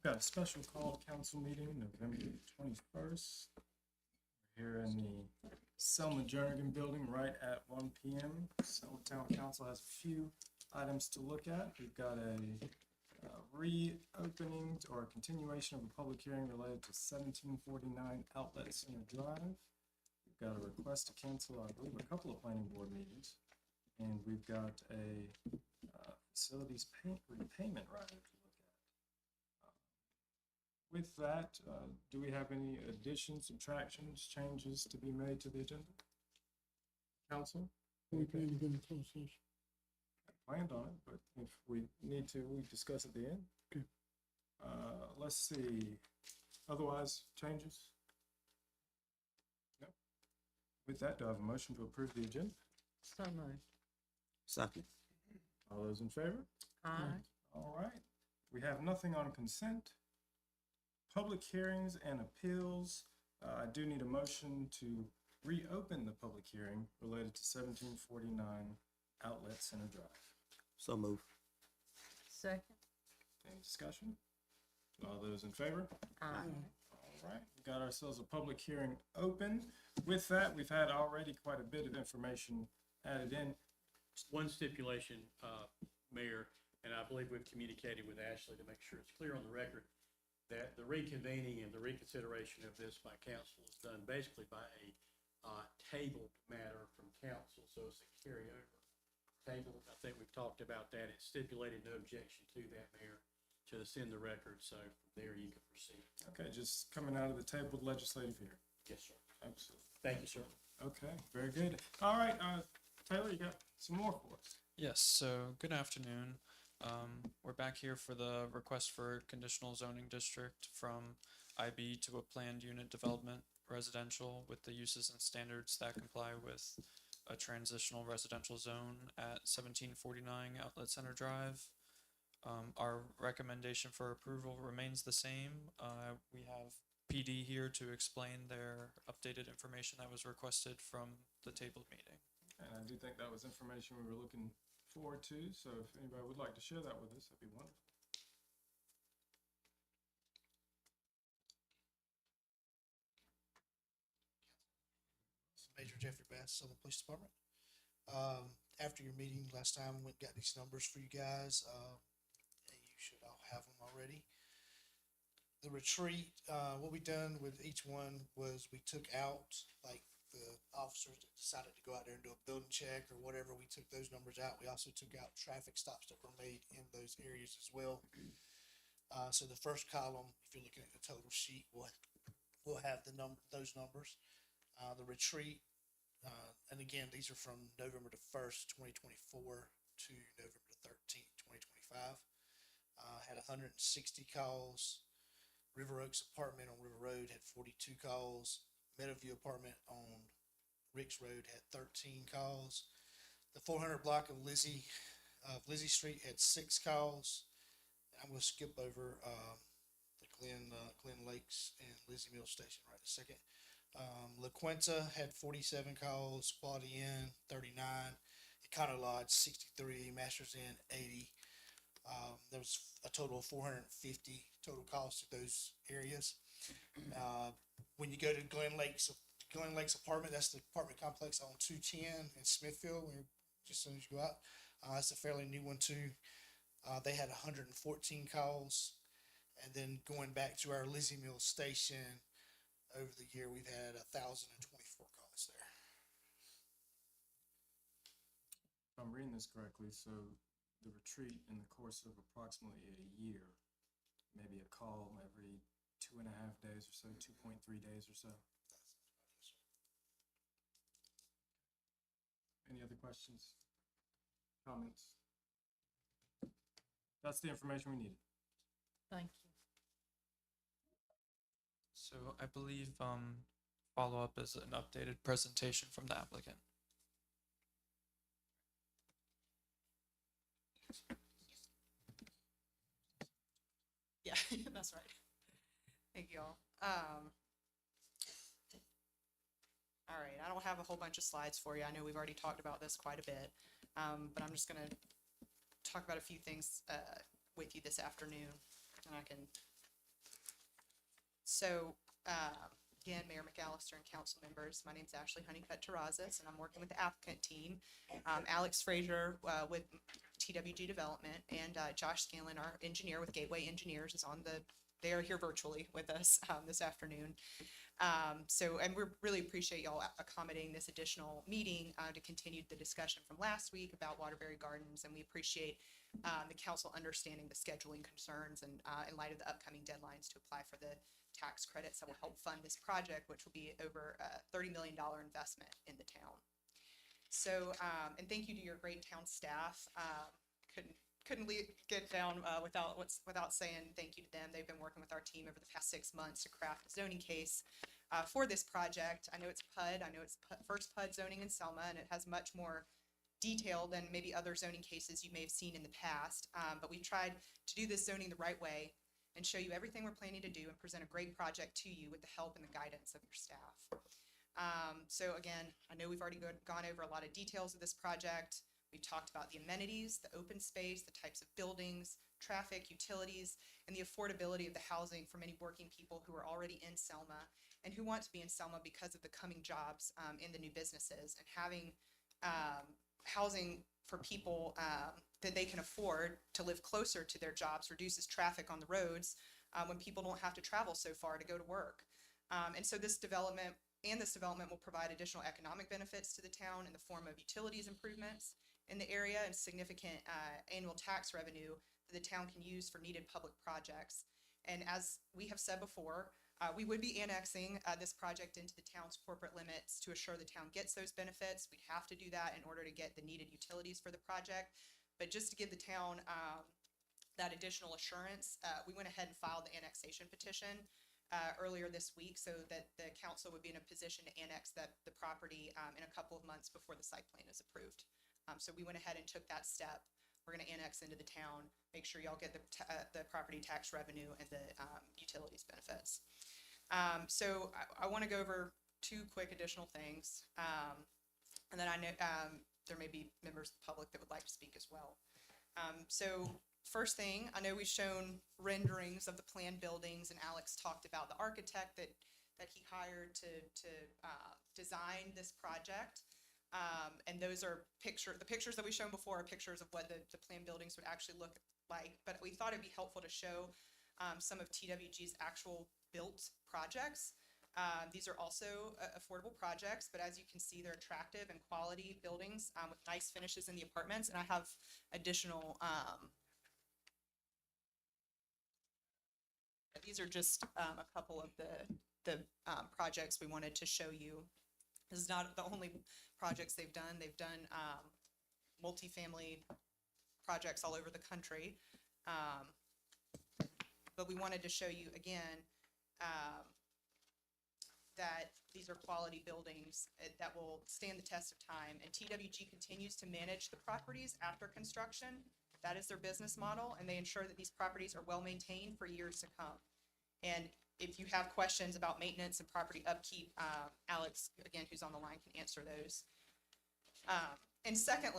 Got a special call council meeting November 21st. We're here in the Selma Jernigan building right at 1 p.m. Selma Town Council has a few items to look at. We've got a reopening or a continuation of a public hearing related to 1749 Outlet Center Drive. We've got a request to cancel, I believe, a couple of planning board meetings. And we've got a facilities repayment rider to look at. With that, do we have any additions, subtractions, changes to be made to the agenda? Council? We plan to go into closed session. Planned on it, but if we need to, we discuss at the end. Okay. Let's see. Otherwise, changes? No. With that, do I have a motion to approve the agenda? So moved. Second. All those in favor? Aye. All right. We have nothing on consent. Public hearings and appeals. I do need a motion to reopen the public hearing related to 1749 Outlet Center Drive. So move. Second. Any discussion? All those in favor? Aye. All right, we got ourselves a public hearing open. With that, we've had already quite a bit of information added in. One stipulation, Mayor, and I believe we've communicated with Ashley to make sure it's clear on the record that the reconvening and the reconsideration of this by council is done basically by a tabled matter from council, so it's a carryover table. I think we've talked about that. It's stipulated no objection to that, Mayor, to this in the record, so from there you can proceed. Okay, just coming out of the tabled legislative hearing. Yes, sir. Absolutely. Thank you, sir. Okay, very good. All right, Taylor, you got some more for us. Yes, so good afternoon. We're back here for the request for conditional zoning district from IB to a planned unit development residential with the uses and standards that comply with a transitional residential zone at 1749 Outlet Center Drive. Our recommendation for approval remains the same. We have PD here to explain their updated information that was requested from the tabled meeting. And I do think that was information we were looking forward to, so if anybody would like to share that with us, that'd be wonderful. Major Jeffrey Bass, Southern Police Department. After your meeting last time, we got these numbers for you guys. And you should all have them already. The retreat, what we done with each one was we took out, like, the officers that decided to go out there and do a building check or whatever, we took those numbers out. We also took out traffic stops that were made in those areas as well. So the first column, if you're looking at the total sheet, will have those numbers. The retreat, and again, these are from November the 1st, 2024 to November the 13th, 2025. Had 160 calls. River Oaks Apartment on River Road had 42 calls. Meadowview Apartment on Ricks Road had 13 calls. The 400 block of Lizzie Street had 6 calls. I'm going to skip over the Glen Lakes and Lizzie Mill Station right a second. La Quinta had 47 calls. Quality Inn 39. Econo Lodge 63. Masters Inn 80. There was a total of 450 total calls to those areas. When you go to Glen Lakes Apartment, that's the apartment complex on 210 in Smithfield. Just as soon as you go out, it's a fairly new one too. They had 114 calls, and then going back to our Lizzie Mill Station, over the year we've had 1,024 calls there. If I'm reading this correctly, so the retreat in the course of approximately a year, maybe a call every 2.5 days or so, 2.3 days or so. Any other questions, comments? That's the information we needed. Thank you. So I believe follow-up is an updated presentation from the applicant. Yeah, that's right. Thank you all. All right, I don't have a whole bunch of slides for you. I know we've already talked about this quite a bit, but I'm just gonna talk about a few things with you this afternoon, and I can So, again, Mayor McAllister and council members, my name's Ashley Honeycutt Terrazas, and I'm working with the applicant team. Alex Frazier, with TWG Development, and Josh Scanlon, our engineer with Gateway Engineers, is they are here virtually with us, this afternoon. And we really appreciate y'all accommodating this additional meeting, to continue the discussion from last week about Waterbury Gardens, and we appreciate the council understanding the scheduling concerns and, in light of the upcoming deadlines to apply for the tax credits that will help fund this project, which will be over a $30 million investment in the town. So, and thank you to your great town staff. Couldn't get down without saying thank you to them. They've been working with our team over the past 6 months to craft a zoning case for this project. I know it's PUD. I know it's first PUD zoning in Selma, and it has much more detail than maybe other zoning cases you may have seen in the past. But we've tried to do this zoning the right way and show you everything we're planning to do and present a great project to you with the help and the guidance of your staff. So again, I know we've already gone over a lot of details of this project. We've talked about the amenities, the open space, the types of buildings, traffic, utilities, and the affordability of the housing for many working people who are already in Selma and who want to be in Selma because of the coming jobs in the new businesses, and having housing for people that they can afford to live closer to their jobs reduces traffic on the roads when people don't have to travel so far to go to work. And so this development will provide additional economic benefits to the town in the form of utilities improvements in the area and significant annual tax revenue that the town can use for needed public projects. And as we have said before, we would be annexing this project into the town's corporate limits to assure the town gets those benefits. We'd have to do that in order to get the needed utilities for the project. But just to give the town that additional assurance, we went ahead and filed the annexation petition earlier this week so that the council would be in a position to annex the property in a couple of months before the site plan is approved. So we went ahead and took that step. We're going to annex into the town, make sure y'all get the property tax revenue and the utilities benefits. So I want to go over two quick additional things. And then I know there may be members of the public that would like to speak as well. So first thing, I know we've shown renderings of the planned buildings, and Alex talked about the architect that he hired to design this project. And those are the pictures that we've shown before are pictures of what the planned buildings would actually look like. But we thought it'd be helpful to show some of TWG's actual built projects. These are also affordable projects, but as you can see, they're attractive and quality buildings with nice finishes in the apartments. And I have additional, these are just a couple of the projects we wanted to show you. This is not the only projects they've done. They've done multifamily projects all over the country. But we wanted to show you again that these are quality buildings that will stand the test of time. And TWG continues to manage the properties after construction. That is their business model, and they ensure that these properties are well maintained for years to come. And if you have questions about maintenance and property upkeep, Alex, again, who's on the line, can answer those. And second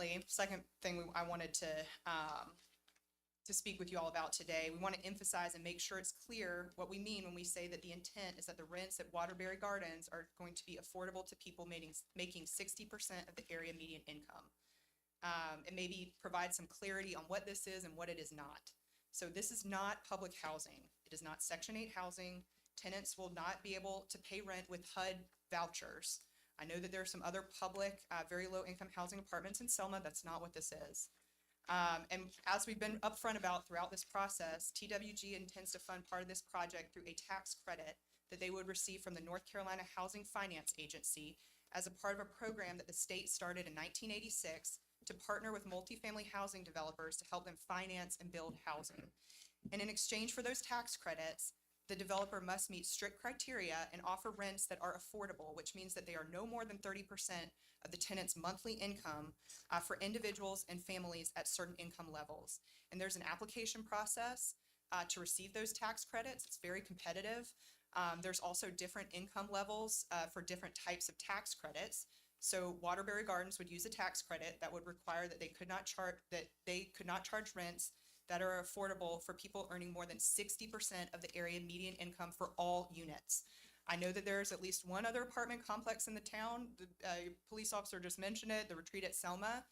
thing I wanted to speak with you all about today, we want to emphasize and make sure it's clear what we mean when we say that the intent is that the rents at Waterbury Gardens are going to be affordable to people making 60% of the area median income. And maybe provide some clarity on what this is and what it is not. So this is not public housing. It is not Section 8 housing. Tenants will not be able to pay rent with HUD vouchers. I know that there are some other public, very low income housing apartments in Selma. That's not what this is. And as we've been upfront about throughout this process, TWG intends to fund part of this project through a tax credit that they would receive from the North Carolina Housing Finance Agency as a part of a program that the state started in 1986 to partner with multifamily housing developers to help them finance and build housing. And in exchange for those tax credits, the developer must meet strict criteria and offer rents that are affordable, which means that they are no more than 30% of the tenant's monthly income for individuals and families at certain income levels. And there's an application process to receive those tax credits. It's very competitive. There's also different income levels for different types of tax credits. So Waterbury Gardens would use a tax credit that would require that they could not charge rents that are affordable for people earning more than 60% of the area median income for all units. I know that there's at least one other apartment complex in the town. The police officer just mentioned it, the Retreat at Selma,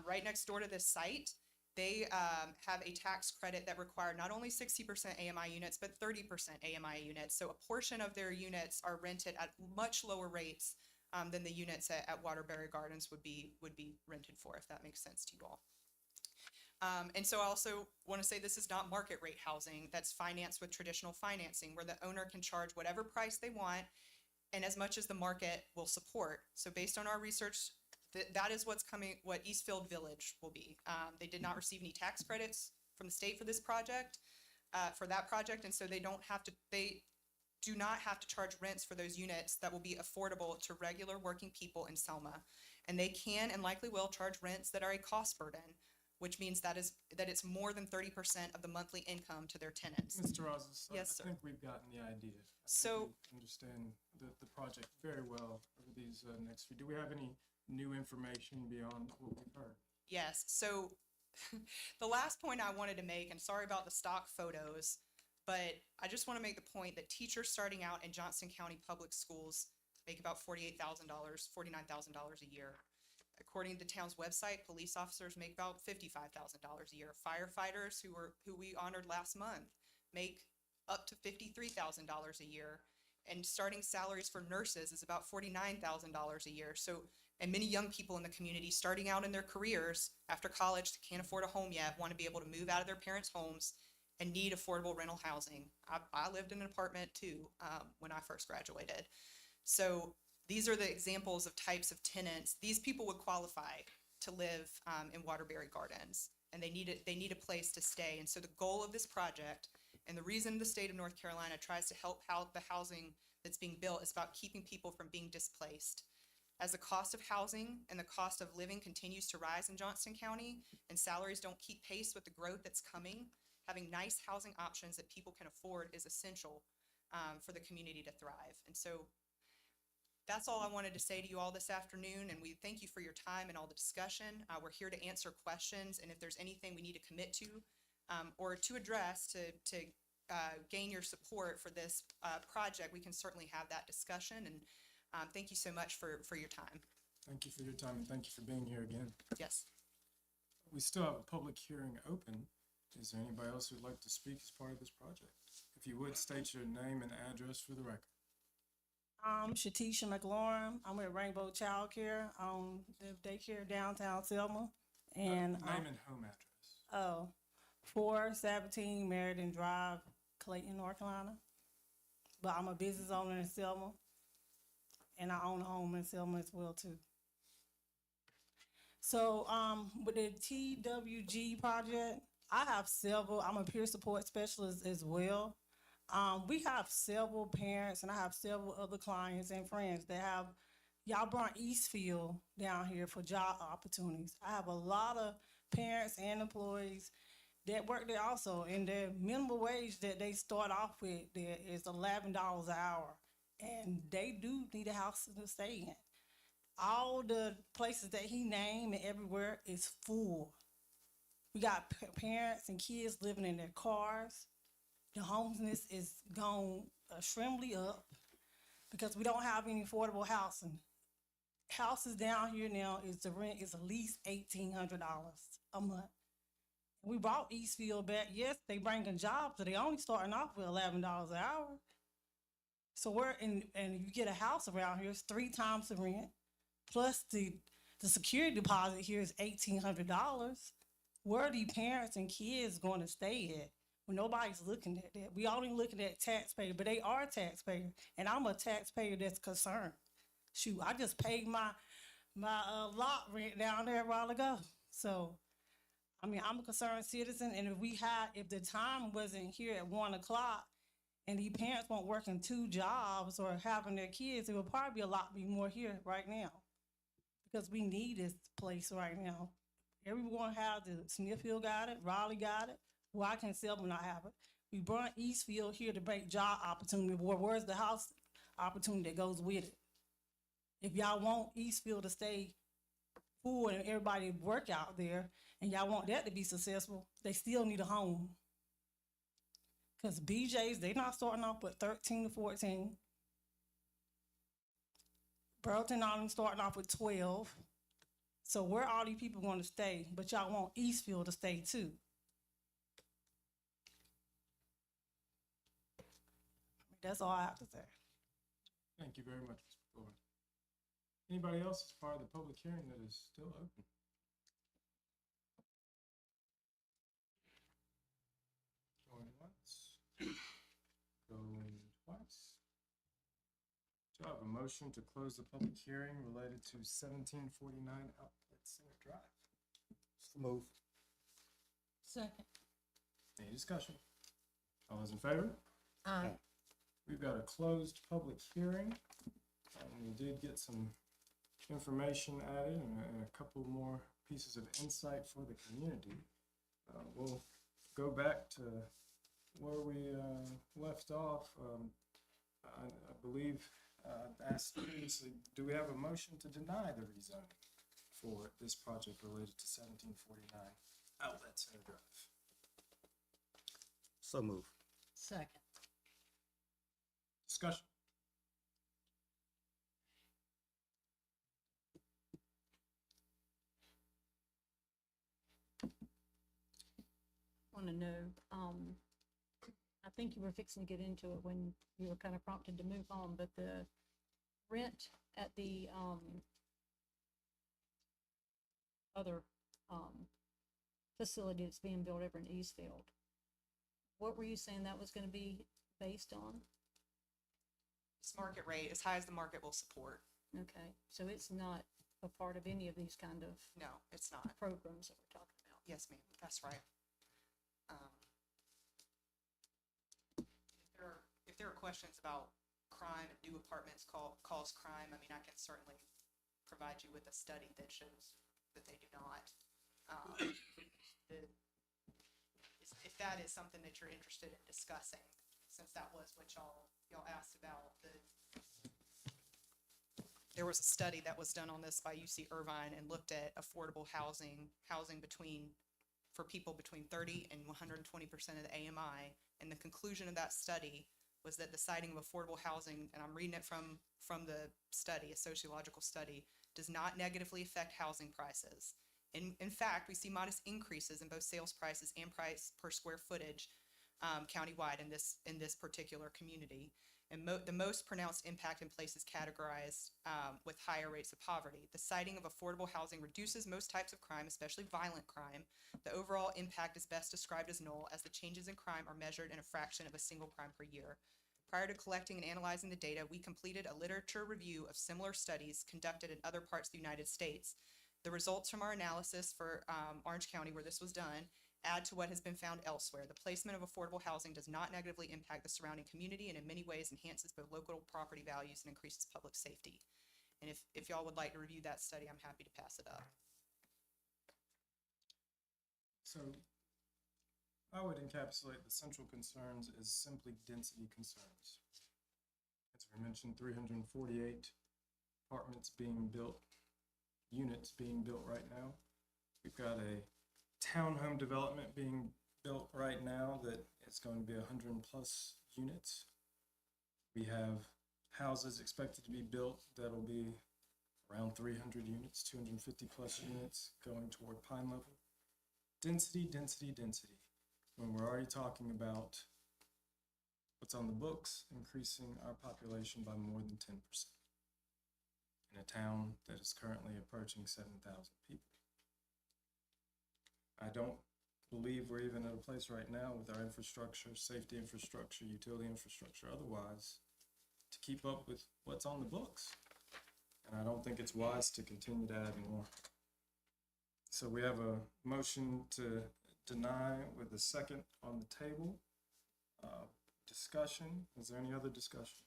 right next door to this site. They have a tax credit that require not only 60% AMI units, but 30% AMI units. So a portion of their units are rented at much lower rates than the units at Waterbury Gardens would be rented for, if that makes sense to you all. And so I also want to say this is not market rate housing that's financed with traditional financing, where the owner can charge whatever price they want and as much as the market will support. So based on our research, that is what's coming, what Eastfield Village will be. They did not receive any tax credits from the state for this project, for that project, and so they do not have to charge rents for those units that will be affordable to regular working people in Selma. And they can and likely will charge rents that are a cost burden, which means that it's more than 30% of the monthly income to their tenants. Mr. Rosas, Yes, I sir. think we've gotten the idea. I think So- we understand the project very well over these next few. Do we have any new information beyond what we've heard? Yes, so the last point I wanted to make, and sorry about the stock photos, but I just want to make the point that teachers starting out in Johnston County Public Schools make about $48,000, $49,000 a year. According to the town's website, police officers make about $55,000 a year. Firefighters who we honored last month make up to $53,000 a year. And starting salaries for nurses is about $49,000 a year. So, and many young people in the community starting out in their careers after college can't afford a home yet, want to be able to move out of their parents' homes and need affordable rental housing. I lived in an apartment too when I first graduated. So these are the examples of types of tenants. These people would qualify to live in Waterbury Gardens, and they need a place to stay. And so the goal of this project, and the reason the state of North Carolina tries to help out the housing that's being built, is about keeping people from being displaced. As the cost of housing and the cost of living continues to rise in Johnston County, and salaries don't keep pace with the growth that's coming, having nice housing options that people can afford is essential for the community to thrive. And so that's all I wanted to say to you all this afternoon, and we thank you for your time and all the discussion. We're here to answer questions, and if there's anything we need to commit to or to address to gain your support for this project, we can certainly have that discussion. And thank you so much for your time. Thank you for your time, and thank you for being here again. Yes. We still have a public hearing open. Is there anybody else who'd like to speak as part of this project? If you would, state your name and address for the record. I'm Shatisha McLaurin. I'm with Rainbow Child Care on the daycare downtown Selma. And Name and home address. 417 Meriden Drive, Clayton, North Carolina. But I'm a business owner in Selma. And I own a home in Selma as well too. So with the TWG project, I have several, I'm a peer support specialist as well. We have several parents and I have several other clients and friends that have, y'all brought Eastfield down here for job opportunities. I have a lot of parents and employees that work there also, and the minimum wage that they start off with there is $11 an hour. And they do need a house to stay in. All the places that he named and everywhere is full. We got parents and kids living in their cars. The homelessness is gone extremely up because we don't have any affordable housing. Houses down here now the rent is at least $1,800 a month. We brought Eastfield back. Yes, they bringing jobs, but they only starting off with $11 an hour. So and you get a house around here, it's 3 times the rent, plus the security deposit here is $1,800. Where are the parents and kids going to stay at when nobody's looking at that? We only looking at taxpayers, but they are taxpayers, and I'm a taxpayer that's concerned. Shoot, I just paid my lot rent down there a while ago. So, I mean, I'm a concerned citizen, and if the time wasn't here at 1 o'clock, and the parents weren't working 2 jobs or having their kids, it would probably be a lot more here right now, because we need this place right now. Everyone has it. Smithfield got it. Raleigh got it. Why can't Selma not have it? We brought Eastfield here to make job opportunity. Where's the house opportunity that goes with it? If y'all want Eastfield to stay food and everybody work out there, and y'all want that to be successful, they still need a home. Cause BJ's, they not starting off with 13 to 14. Burlington only starting off with 12. So where all these people gonna stay? But y'all want Eastfield to stay too. That's all I have to say. Thank you very much, Ms. Floyd. Anybody else as part of the public hearing that is still open? Going once, going twice. Do I have a motion to close the public hearing related to 1749 Outlet Center Drive? So move. Second. Any discussion? All those in favor? Aye. We've got a closed public hearing. We did get some information added and a couple more pieces of insight for the community. We'll go back to where we left off. I believe asked previously, do we have a motion to deny the rezoning for this project related to 1749 Outlet Center Drive? So move. Second. Discussion. Want to know, I think you were fixing to get into it when you were kind of prompted to move on, but the rent at the, other, facility that's being built over in Eastfield. What were you saying that was gonna be based on? It's market rate, as high as the market will support. Okay, so it's not a part of any of these kind of No, it's not. programs that we're talking about? Yes, ma'am, that's right. If there are questions about crime and new apartments cause crime, I mean, I can certainly provide you with a study that shows that they do not. If that is something that you're interested in discussing, since that was what y'all asked about, there was a study that was done on this by UC Irvine and looked at affordable housing for people between 30 and 120% of the AMI. And the conclusion of that study was that the siting of affordable housing, and I'm reading it from the study, a sociological study, does not negatively affect housing prices. In fact, we see modest increases in both sales prices and price per square footage countywide in this particular community. And the most pronounced impact in places categorized with higher rates of poverty. The siting of affordable housing reduces most types of crime, especially violent crime. The overall impact is best described as null, as the changes in crime are measured in a fraction of a single crime per year. Prior to collecting and analyzing the data, we completed a literature review of similar studies conducted in other parts of the United States. The results from our analysis for Orange County, where this was done, add to what has been found elsewhere. The placement of affordable housing does not negatively impact the surrounding community and in many ways enhances both local property values and increases public safety. And if y'all would like to review that study, I'm happy to pass it up. So I would encapsulate the central concerns as simply density concerns. As we mentioned, 348 apartments being built, units being built right now. We've got a townhome development being built right now that is going to be 100 plus units. We have houses expected to be built that'll be around 300 units, 250 plus units going toward Pine Level. Density, density, density. When we're already talking about what's on the books, increasing our population by more than 10% in a town that is currently approaching 7,000 people. I don't believe we're even at a place right now with our infrastructure, safety infrastructure, utility infrastructure, otherwise, to keep up with what's on the books. And I don't think it's wise to continue to add more. So we have a motion to deny with a second on the table. Discussion, is there any other discussion?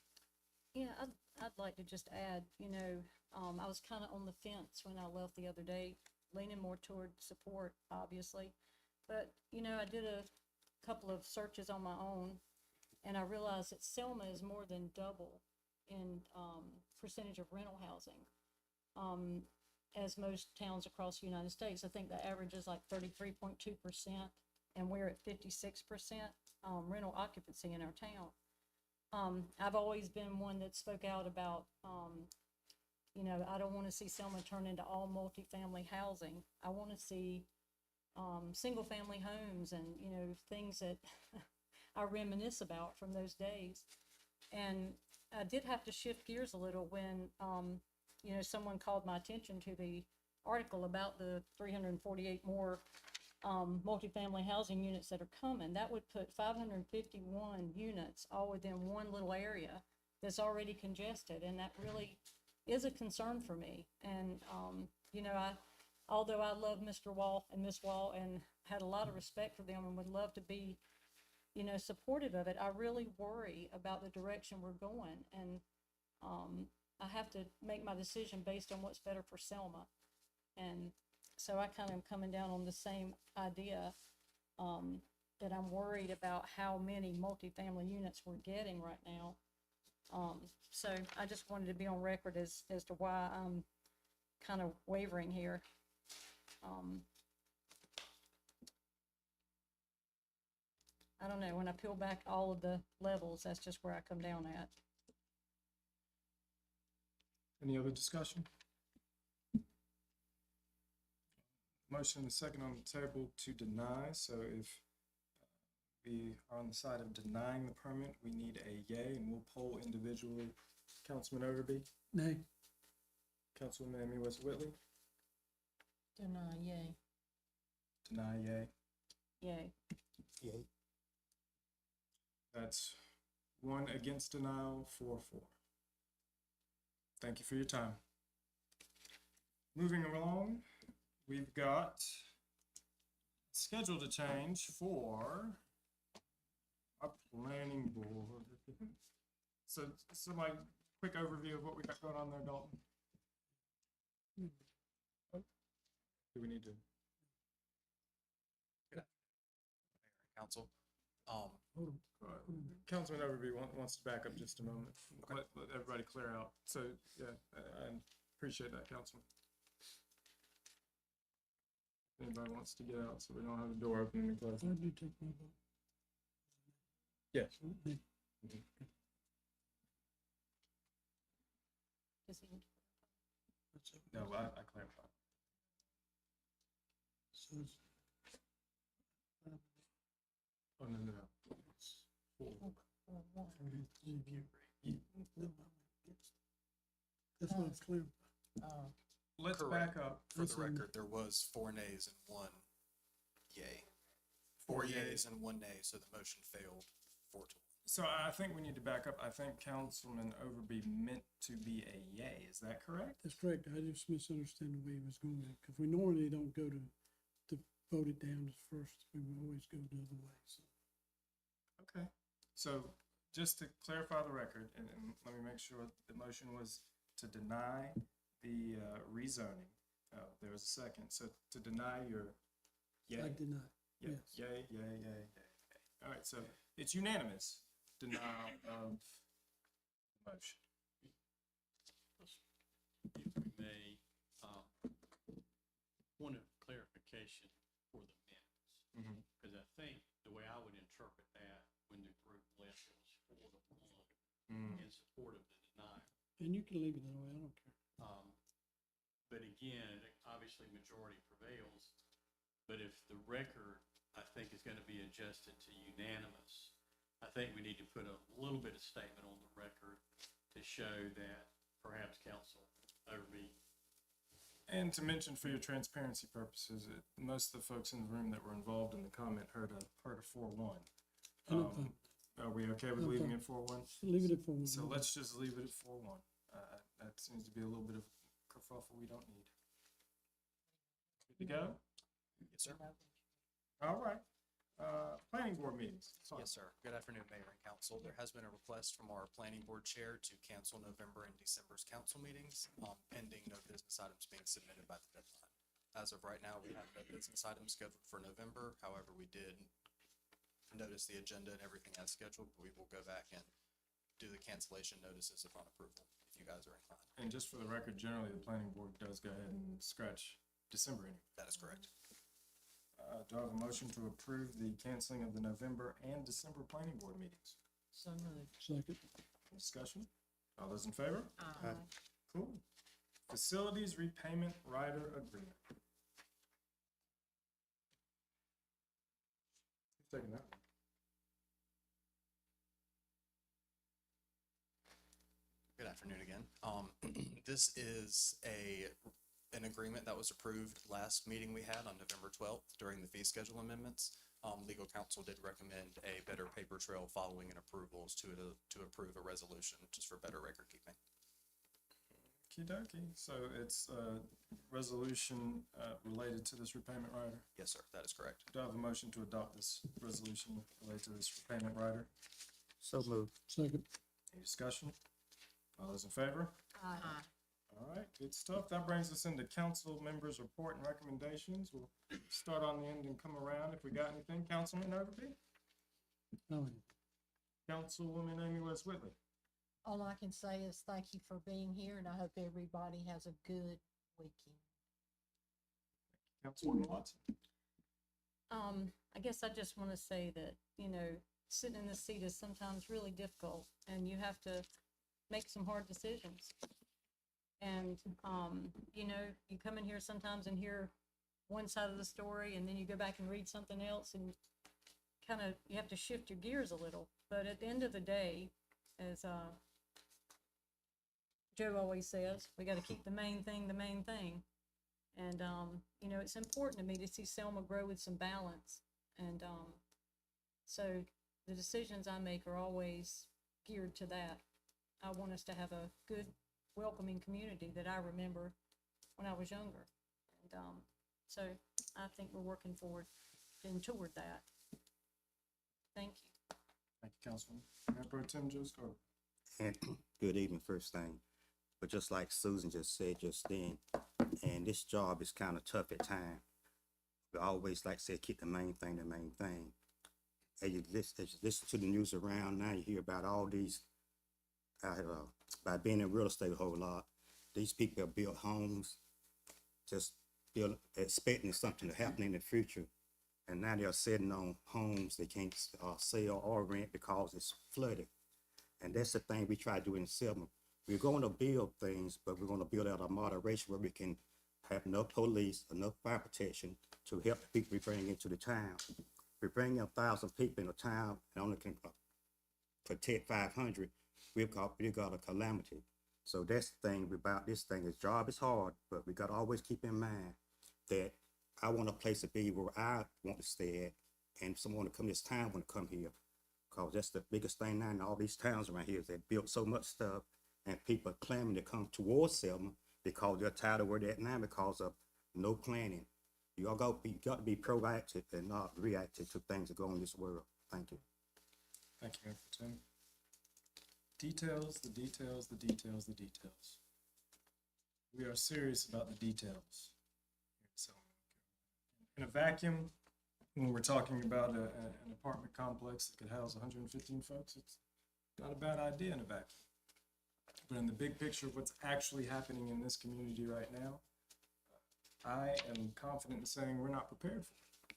Yeah, I'd like to just add, I was kind of on the fence when I left the other day, leaning more toward support, obviously. But, I did a couple of searches on my own, and I realized that Selma is more than double in percentage of rental housing. as most towns across the United States. I think the average is like 33.2%, and we're at 56% rental occupancy in our town. I've always been one that spoke out about, you know, I don't want to see Selma turn into all multifamily housing. I want to see single-family homes and, you know, things that I reminisce about from those days. And I did have to shift gears a little when, you know, someone called my attention to the article about the 348 more multifamily housing units that are coming. That would put 551 units all within one little area that's already congested, and that really is a concern for me. And, you know, although I love Mr. Wall and Miss Wall and had a lot of respect for them and would love to be, you know, supportive of it, I really worry about the direction we're going. And I have to make my decision based on what's better for Selma. And so I kind of am coming down on the same idea, that I'm worried about how many multifamily units we're getting right now. So I just wanted to be on record as to why I'm kind of wavering here. I don't know, when I peel back all of the levels, that's just where I come down at. Any other discussion? Motion and a second on the table to deny, so if we are on the side of denying the permit, we need a yay, and we'll poll individually. Councilman Overby? Nay. Councilwoman Amy West Whitley? Deny, yay. Deny, yay. Yay. Yay. That's 1 against denial, 4. Thank you for your time. Moving along, we've got schedule to change for our planning board. So my quick overview of what we got going on there, Dalton. Do we need to? Council. Councilman Overby wants to back up just a moment. Let everybody clear out. So, yeah, I appreciate that, Councilman. If anybody wants to get out, so we don't have a door open and closed. I do take my vote. Yes. Does he- That's it. No, I clarified. So it's, Oh, no. It's 4. review. That's what it's clear. Let's Correct. back up. For the That's on- record, there was 4 nays and 1 yay. 4 yays and 1 nay, so the motion failed 4-1. So I think we need to back up. I think Councilman Overby meant to be a yay. Is that correct? That's correct. I just misunderstood the way he was going, because we normally don't go to vote it down as first. We would always go the other way, so. Okay. So just to clarify the record, and let me make sure the motion was to deny the rezoning. There was a second. So to deny your yay. I did not, Yay, yes. yay. All right, so it's unanimous denial of the motion. If we may, point of clarification for the minutes, Mhm. because I think the way I would interpret that when the group left, it was 4-1 in support of the denial. And you can leave it that way, I don't care. But again, obviously majority prevails, but if the record, I think, is gonna be adjusted to unanimous, I think we need to put a little bit of statement on the record to show that perhaps Council Overby. And to mention for your transparency purposes, most of the folks in the room that were involved in the comment heard a 4-1. And I'm fine. Are we okay with I'm leaving fine. it 4-1? Leave it at 4. So let's just leave it at 4-1. That seems to be a little bit of kerfuffle we don't need. Good to go? Yes, sir. All right. Planning board meetings. Sorry. Yes, sir. Good afternoon, Mayor and Council. There has been a request from our planning board chair to cancel November and December's council meetings, pending no business items being submitted by the deadline. As of right now, we have no business items scheduled for November. However, we did notice the agenda and everything as scheduled. We will go back and do the cancellation notices upon approval, if you you guys are inclined. And just for the record, generally, the planning board does go ahead and scratch December anyway. That is correct. Do I have a motion to approve the canceling of the November and December planning board meetings? So moved. Second. Discussion? All those in favor? Aye. Cool. Facilities repayment rider agreement. Who's taking that one? Good afternoon again. This is an agreement that was approved last meeting we had on November 12th during the fee schedule amendments. Legal counsel did recommend a better paper trail following and approvals to approve a resolution just for better record keeping. Okey-dokey. So it's a resolution related to this repayment rider. Yes, sir, that is correct. Do I have a motion to adopt this resolution related to this repayment rider? So moved. Second. Any discussion? All those in favor? Aye. All right, good stuff. That brings us into council members' report and recommendations. We'll start on the end and come around if we got anything. Councilman Overby? Oh, Councilwoman Amy West Whitley? All I can say is thank you for being here, and I hope everybody has a good weekend. Councilwoman Watson? I guess I just want to say that, you know, sitting in this seat is sometimes really difficult and you have to make some hard decisions. And, you know, you come in here sometimes and hear one side of the story and then you go back and read something else and kind of, you have to shift your gears a little. But at the end of the day, as Joe always says, we got to keep the main thing the main thing. And, you know, it's important to me to see Selma grow with some balance. And so the decisions I make are always geared to that. I want us to have a good, welcoming community that I remember when I was younger. And so I think we're working forward and toward that. Thank you. Thank you, Councilman. Mayor Pro Tem Joe Scarborough? And good evening, first thing. But just like Susan just said just then, and this job is kind of tough at times. We always, like I said, keep the main thing the main thing. As you listen to the news around now, you hear about all these, by being in real estate a whole lot, these people have built homes, just expecting something to happen in the future. And now they're sitting on homes they can't sell or rent because it's flooded. And that's the thing we try to do in Selma. We're going to build things, but we're going to build out a moderation where we can have enough police, enough fire protection to help the people we bring into the town. We bring in 1,000 people in a town and only can protect 500. We've got a calamity. So that's the thing about this thing. This job is hard, but we got to always keep in mind that I want a place to be where I want to stay at, and someone to come to this town want to come here. Because that's the biggest thing now in all these towns around here is they built so much stuff and people are clamoring to come towards Selma because they're tired of where they're at now because of no planning. You all got to be proactive and not reactive to things that go on in this world. Thank you. Thank you, Mayor Pro Tem. Details, the details, the details, the details. We are serious about the details. So, in a vacuum, when we're talking about an apartment complex that could house 115 folks, it's not a bad idea in a vacuum. But in the big picture of what's actually happening in this community right now, I am confident in saying we're not prepared for it.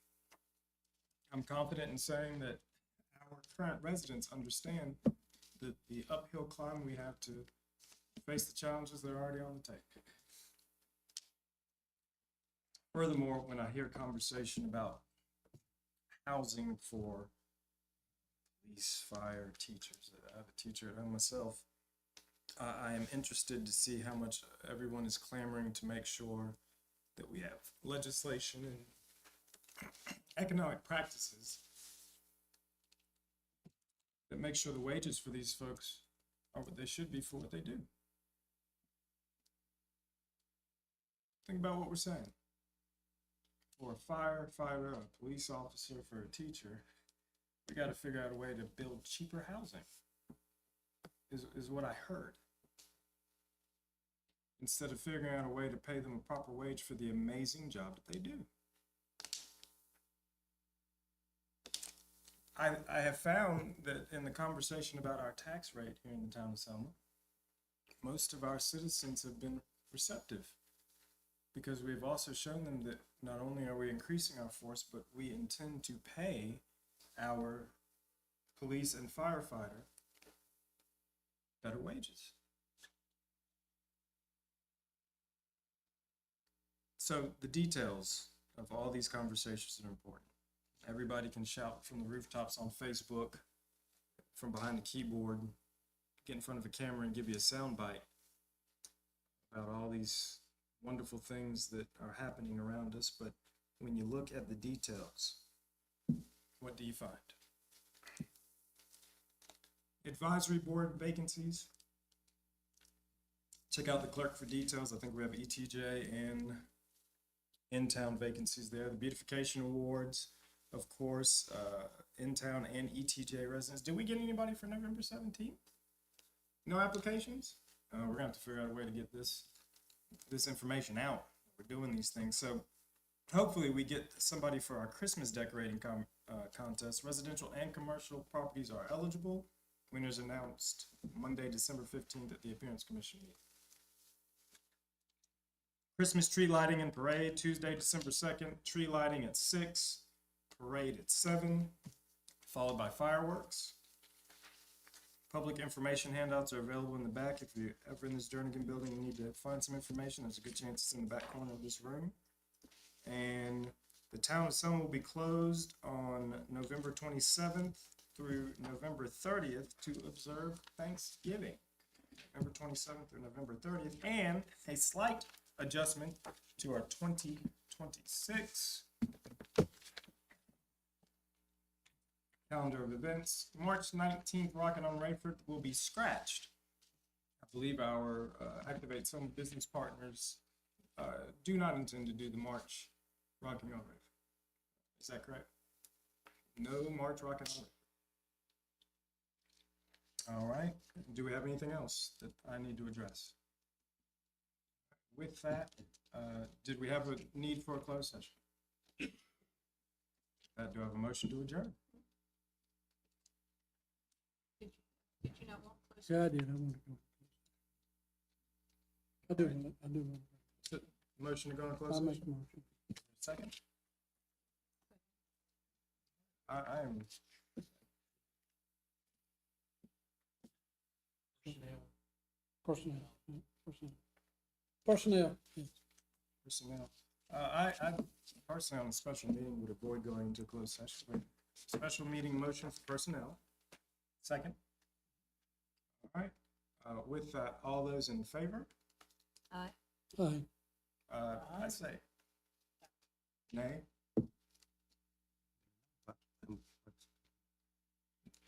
I'm confident in saying that our current residents understand the uphill climb we have to face the challenges that are already on the table. Furthermore, when I hear conversation about housing for police, fire, teachers, I have a teacher at home myself, I am interested to see how much everyone is clamoring to make sure that we have legislation and economic practices that make sure the wages for these folks are what they should be for what they do. Think about what we're saying. For a firefighter, a police officer, for a teacher, we got to figure out a way to build cheaper housing, is what I heard. Instead of figuring out a way to pay them a proper wage for the amazing job that they do. I have found that in the conversation about our tax rate here in the town of Selma, most of our citizens have been receptive, because we've also shown them that not only are we increasing our force, but we intend to pay our police and firefighter better wages. So the details of all these conversations are important. Everybody can shout from the rooftops on Facebook, from behind the keyboard, get in front of a camera and give you a sound bite about all these wonderful things that are happening around us, but when you look at the details, what do you find? Advisory board vacancies. Check out the clerk for details. I think we have ETJ and in-town vacancies there. The beautification awards, of course, in-town and ETJ residents. Did we get anybody for November 17th? No applications? We're gonna have to figure out a way to get this information out. We're doing these things. So hopefully we get somebody for our Christmas decorating contest. Residential and commercial properties are eligible. Winners announced Monday, December 15th at the Appearance Commission meeting. Christmas tree lighting and parade, Tuesday, December 2nd. Tree lighting at 6, parade at 7, followed by fireworks. Public information handouts are available in the back. If you're ever in this Jernigan building and need to find some information, there's a good chance it's in the back corner of this room. And the town of Selma will be closed on November 27th through November 30th to observe Thanksgiving. November 27th through November 30th, and a slight adjustment to our 2026 calendar of events. March 19th, Rockin' on Rayford will be scratched. I believe our Activate Some business partners do not intend to do the March Rockin' on Rayford. Is that correct? No March Rockin' on Rayford. All right. Do we have anything else that I need to address? With that, did we have a need for a closed session? Do I have a motion to adjourn? Did you not want close? Yeah, I did, I want to go. I do want to Motion to go into go. closed I'll make session? a motion. Second? I am. Personnel, yeah, personnel, yes. Personnel. I personally on a special meeting would avoid going into closed session. But special meeting motion for personnel. Second. All right. With that, all those in favor? Aye. Aye. I say. Nay?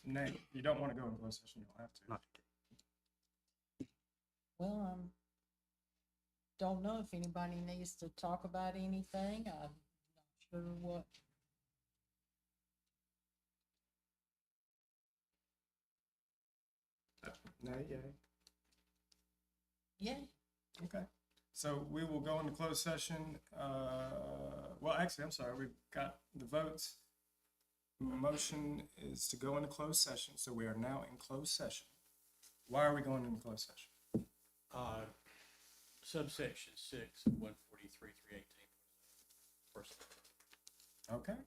Nay. You don't want to go in closed session. You don't have to. Not today. Well, don't know if anybody needs to talk about anything. I'm not sure what. Nay, yay. Yeah, Okay, so we will go into closed session. Well, actually, I'm sorry, we've got the votes. The motion is to go into closed session, so we are now in closed session. Why are we going into closed session? Subsection 6 of 143, 318. Okay,